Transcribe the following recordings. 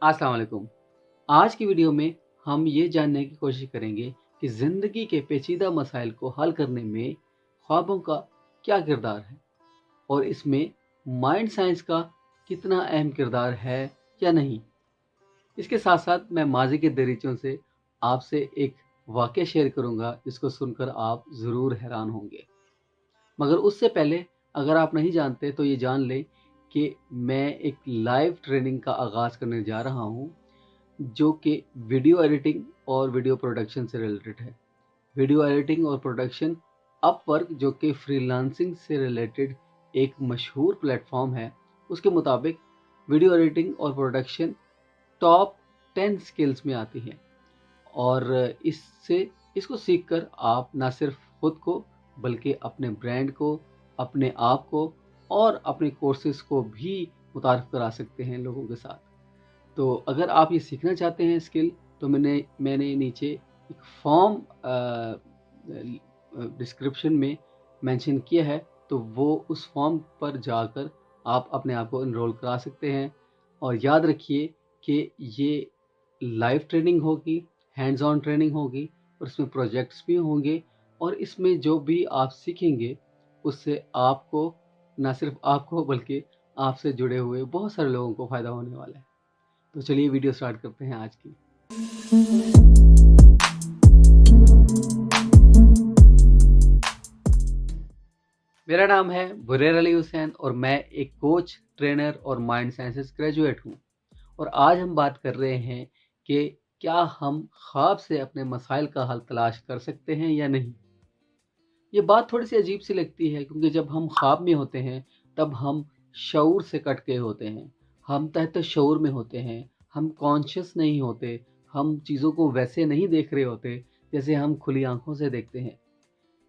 अस्सलाम वालेकुम। आज की वीडियो में हम ये जानने की कोशिश करेंगे कि ज़िंदगी के पेचीदा मसाइल को हल करने में ख्वाबों का क्या किरदार है और इसमें माइंड साइंस का कितना अहम किरदार है या नहीं। इसके साथ साथ मैं माजी के दरीचों से आपसे एक वाक़या शेयर करूँगा जिसको सुनकर आप ज़रूर हैरान होंगे। मगर उससे पहले अगर आप नहीं जानते तो ये जान लें कि मैं एक लाइव ट्रेनिंग का आगाज़ करने जा रहा हूँ जो कि वीडियो एडिटिंग और वीडियो प्रोडक्शन से रिलेटेड है। वीडियो एडिटिंग और प्रोडक्शन अपवर्क जो कि फ्रीलांसिंग से रिलेटेड एक मशहूर प्लेटफॉर्म है, उसके मुताबिक वीडियो एडिटिंग और प्रोडक्शन टॉप 10 स्किल्स में आती है और इसको सीखकर आप ना सिर्फ खुद को बल्कि अपने ब्रांड को, अपने आप को और अपने कोर्सेज को भी मुतारिफ करा सकते हैं लोगों के साथ। तो अगर आप ये सीखना चाहते हैं स्किल तो मैंने नीचे एक फॉर्म डिस्क्रिप्शन में मेंशन किया है, तो वो उस फॉर्म पर जाकर आप अपने आप को इनरोल करा सकते हैं। और याद रखिए कि ये लाइव ट्रेनिंग होगी, हैंड्स ऑन ट्रेनिंग होगी और इसमें प्रोजेक्ट्स भी होंगे और इसमें जो भी आप सीखेंगे उससे आपको, ना सिर्फ आपको बल्कि आपसे जुड़े हुए बहुत सारे लोगों को फ़ायदा होने वाला है। तो चलिए वीडियो स्टार्ट करते हैं आज की। मेरा नाम है बुरेर अली हुसैन और मैं एक कोच, ट्रेनर और माइंड साइंसेस ग्रेजुएट हूँ। और आज हम बात कर रहे हैं कि क्या हम ख्वाब से अपने मसाइल का हल तलाश कर सकते हैं या नहीं। ये बात थोड़ी सी अजीब सी लगती है क्योंकि जब हम ख्वाब में होते हैं तब हम शऊर से कट के होते हैं, हम तहत शऊर में होते हैं, हम कॉन्शियस नहीं होते, हम चीज़ों को वैसे नहीं देख रहे होते जैसे हम खुली आंखों से देखते हैं।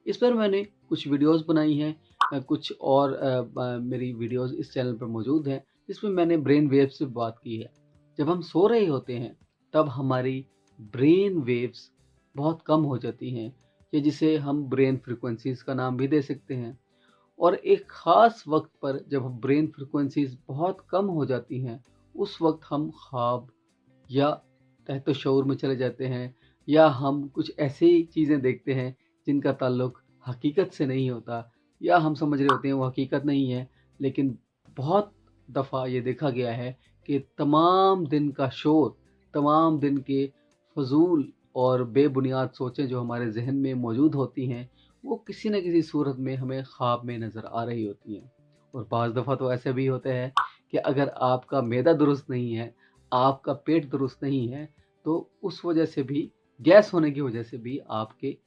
इस पर मैंने कुछ वीडियोस बनाई हैं, कुछ और मेरी वीडियोस इस चैनल पर मौजूद हैं जिसमें मैंने ब्रेन वेव्स से बात की है। जब हम सो रहे होते हैं तब हमारी ब्रेन वेव्स बहुत कम हो जाती हैं, या जिसे हम ब्रेन फ्रिक्वेंसीज का नाम भी दे सकते हैं। और एक ख़ास वक्त पर जब ब्रेन फ्रिक्वेंसीज बहुत कम हो जाती हैं उस वक्त हम ख्वाब या तहत शऊर में चले जाते हैं, या हम कुछ ऐसी चीज़ें देखते हैं जिनका ताल्लुक हकीकत से नहीं होता, या हम समझ रहे होते हैं वो हकीकत नहीं है। लेकिन बहुत दफ़ा ये देखा गया है कि तमाम दिन का शोर, तमाम दिन के फजूल और बेबुनियाद सोचें जो हमारे जहन में मौजूद होती हैं वो किसी न किसी सूरत में हमें ख्वाब में नज़र आ रही होती हैं। और बाज़ दफ़ा तो ऐसे भी होते हैं कि अगर आपका मैदा दुरुस्त नहीं है, आपका पेट दुरुस्त नहीं है, तो उस वजह से भी, गैस होने की वजह से भी आपके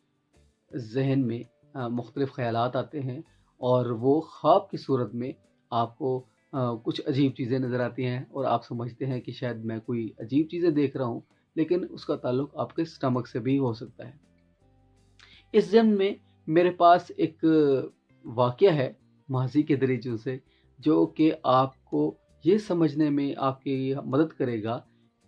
ज़हन में मुख्तलिफ़ ख़यालात आते हैं और वो ख्वाब की सूरत में आपको कुछ अजीब चीज़ें नज़र आती हैं और आप समझते हैं कि शायद मैं कोई अजीब चीज़ें देख रहा हूँ, लेकिन उसका ताल्लुक आपके स्टमक से भी हो सकता है। इस ज़िम्न में मेरे पास एक वाक़या है माज़ी के दरीचों से, जो कि आपको ये समझने में आपकी मदद करेगा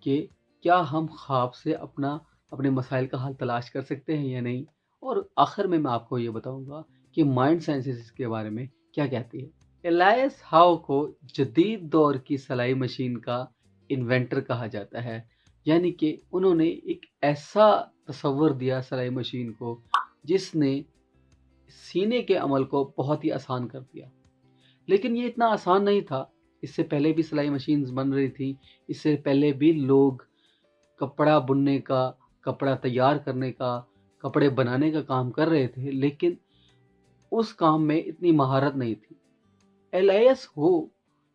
कि क्या हम ख्वाब से अपने मसाइल का हल तलाश कर सकते हैं या नहीं। और आखिर में मैं आपको ये बताऊंगा कि माइंड साइंसेस इसके बारे में क्या कहती है। एलाइस हाउ को जदीद दौर की सलाई मशीन का इन्वेंटर कहा जाता है, यानी कि उन्होंने एक ऐसा तस्वर दिया सलाई मशीन को जिसने सीने के अमल को बहुत ही आसान कर दिया। लेकिन ये इतना आसान नहीं था। इससे पहले भी सिलाई मशीन्स बन रही थी, इससे पहले भी लोग कपड़ा बुनने का, कपड़ा तैयार करने का, कपड़े बनाने का काम कर रहे थे, लेकिन उस काम में इतनी महारत नहीं थी। एलाइस हो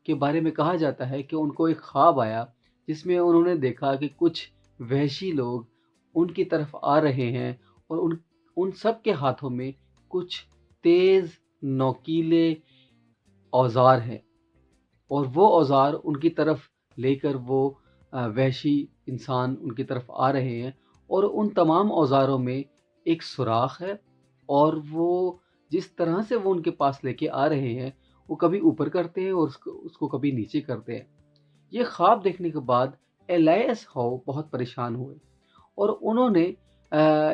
के बारे में कहा जाता है कि उनको एक ख्वाब आया जिसमें उन्होंने देखा कि कुछ वहशी लोग उनकी तरफ आ रहे हैं और उन सब के हाथों में कुछ तेज़ नोकीले औज़ार हैं और वो औज़ार उनकी तरफ लेकर वो वहशी इंसान उनकी तरफ आ रहे हैं और उन तमाम औज़ारों में एक सुराख है और वो जिस तरह से वो उनके पास लेके आ रहे हैं वो कभी ऊपर करते हैं और उसको कभी नीचे करते हैं। ये ख्वाब देखने के बाद एलाइस हाउ बहुत परेशान हुए और उन्होंने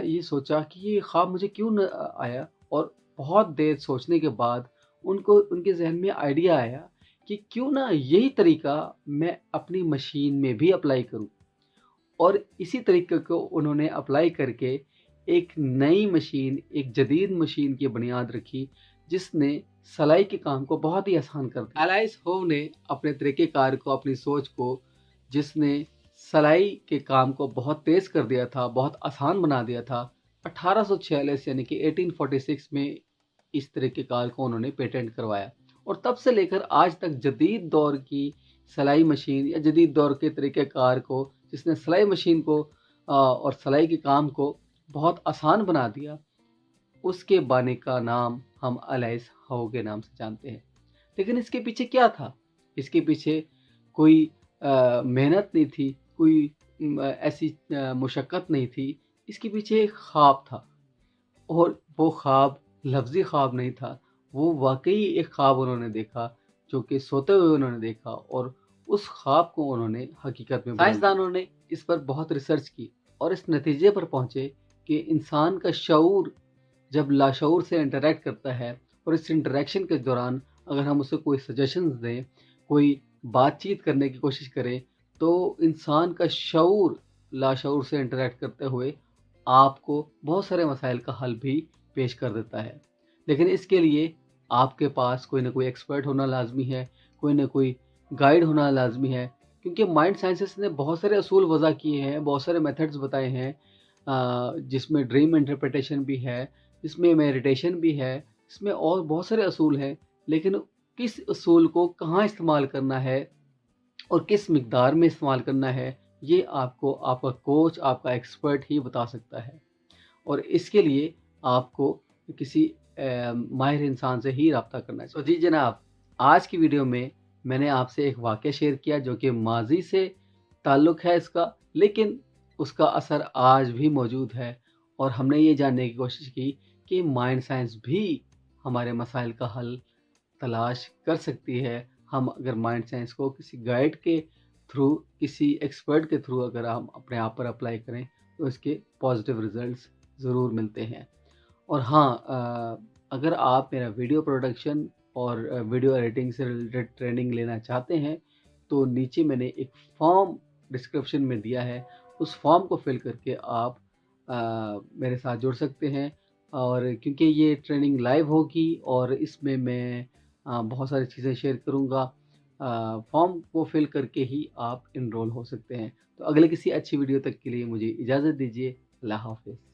ये सोचा कि ये ख्वाब मुझे क्यों न आया। और बहुत देर सोचने के बाद उनको उनके जहन में आइडिया आया کہ کیوں نہ یہی طریقہ میں اپنی مشین میں بھی اپلائی کروں، اور اسی طریقے کو انہوں نے اپلائی کر کے ایک نئی مشین، ایک جدید مشین کی بنیاد رکھی جس نے سلائی کے کام کو بہت ہی آسان کر دیا۔ ایلائس ہوو نے اپنے طریقہ کار کو، اپنی سوچ کو، جس نے سلائی کے کام کو بہت تیز کر دیا تھا، بہت آسان بنا دیا تھا، 1846 یعنی کہ 1846 میں اس طریقہ کار کو انہوں نے پیٹنٹ کروایا، اور تب سے لے کر آج تک جدید دور کی سلائی مشین یا جدید دور کے طریقہ کار کو، جس نے سلائی مشین کو اور سلائی کے کام کو بہت آسان بنا دیا، اس کے بانی کا نام ہم ایلائس ہوو کے نام سے جانتے ہیں۔ لیکن اس کے پیچھے کیا تھا؟ اس کے پیچھے کوئی محنت نہیں تھی، کوئی ایسی مشقت نہیں تھی، اس کے پیچھے ایک خواب تھا، اور وہ خواب لفظی خواب نہیں تھا، وہ واقعی ایک خواب انہوں نے دیکھا، جو کہ سوتے ہوئے انہوں نے دیکھا، اور اس خواب کو انہوں نے حقیقت میں سائنسدانوں نے اس پر بہت ریسرچ کی اور اس نتیجے پر پہنچے کہ انسان کا شعور جب لاشعور سے انٹریکٹ کرتا ہے، اور اس انٹریکشن کے دوران اگر ہم اسے کوئی سجیشنز دیں، کوئی بات چیت کرنے کی کوشش کریں، تو انسان کا شعور لاشعور سے انٹریکٹ کرتے ہوئے آپ کو بہت سارے مسائل کا حل بھی پیش کر دیتا ہے۔ لیکن اس کے لیے آپ کے پاس کوئی نہ کوئی ایکسپرٹ ہونا لازمی ہے، کوئی نہ کوئی گائیڈ ہونا لازمی ہے، کیونکہ مائنڈ سائنسز نے بہت سارے اصول وضع کیے ہیں، بہت سارے میتھڈز بتائے ہیں، جس میں ڈریم انٹرپریٹیشن بھی ہے، اس میں میڈیٹیشن بھی ہے، اس میں اور بہت سارے اصول ہیں، لیکن کس اصول کو کہاں استعمال کرنا ہے اور کس مقدار میں استعمال کرنا ہے، یہ آپ کو آپ کا کوچ، آپ کا ایکسپرٹ ہی بتا سکتا ہے، اور اس کے لیے آپ کو کسی ماہر انسان سے ہی رابطہ کرنا چاہیے۔ تو جی جناب، آج کی ویڈیو میں نے آپ سے ایک واقعہ شیئر کیا جو کہ ماضی سے تعلق ہے اس کا، لیکن اس کا اثر آج بھی موجود ہے، اور ہم نے یہ جاننے کی کوشش کی کہ مائنڈ سائنس بھی ہمارے مسائل کا حل تلاش کر سکتی ہے، ہم اگر مائنڈ سائنس کو کسی گائیڈ کے تھرو، کسی ایکسپرٹ کے تھرو اگر ہم اپنے آپ پر اپلائی کریں تو اس کے پازیٹیو ریزلٹس ضرور ملتے ہیں۔ اور ہاں، اگر آپ میرا ویڈیو پروڈکشن اور ویڈیو ایڈیٹنگ سے ریلیٹڈ ٹریننگ لینا چاہتے ہیں تو نیچے میں نے ایک فارم ڈسکرپشن میں دیا ہے، اس فارم کو فل کر کے آپ میرے ساتھ جڑ سکتے ہیں، اور کیونکہ یہ ٹریننگ لائیو ہوگی اور اس میں بہت ساری چیزیں شیئر کروں گا، فارم کو فل کر کے ہی آپ انرول ہو سکتے ہیں۔ تو اگلے کسی اچھی ویڈیو تک کے لیے مجھے اجازت دیجیے۔ اللہ حافظ۔